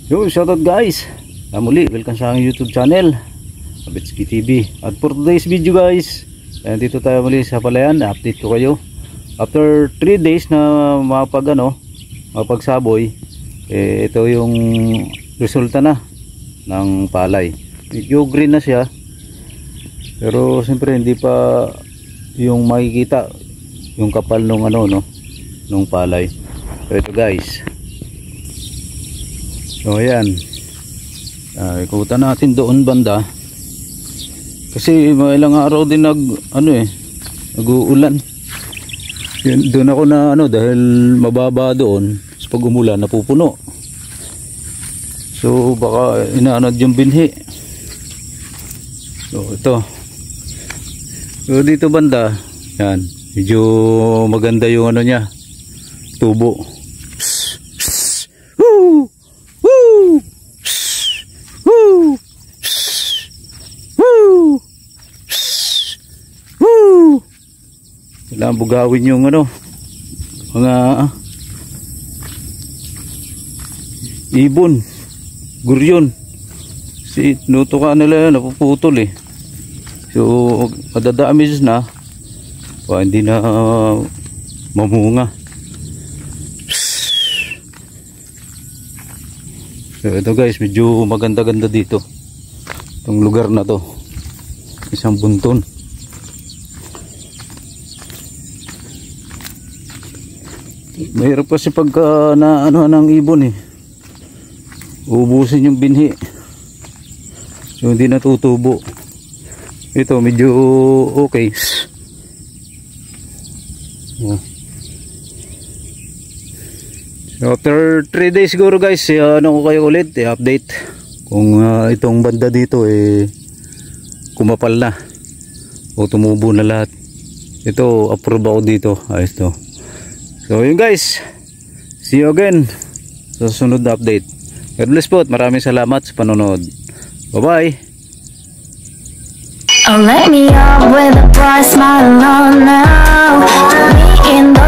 Yo, shoutout guys. Muli, welcome sa aking YouTube channel, Abetski TV. At for today's video guys, dito tayo muli sa palayan. Update ko kayo. After 3 days na mapagsaboy, ito yung resulta na ng palay. Medyo green na siya. Pero siyempre hindi pa yung makikita yung kapal nung nung palay. So ito guys. So ayan, ikutan natin doon banda kasi mga ilang araw din nag-uulan. Doon ako na dahil mababa doon, so pag umulan napupuno, so baka inaanod yung binhi. So ito, so dito banda yan, medyo maganda yung niya, tubo. Kailangan bugawin yung mga ibon, guryon. Si tinutukan nila napuputol eh. So madadamiss na, hindi na mamunga. So ito guys, medyo maganda-ganda dito itong lugar na to, isang bunton. Mahirap kasi pagka ng ibon eh, ubusin yung binhi, so hindi natutubo. Ito medyo okay. So after 3 days siguro guys, ko kayo ulit update kung itong banda dito kumapal na o tumubo na lahat. Ito approve ako dito, ayos to. So yun guys, see you again sa susunod na update. God bless po at maraming salamat sa panonood. Bye bye. Oh, let me up with a bright smile on now. Me in the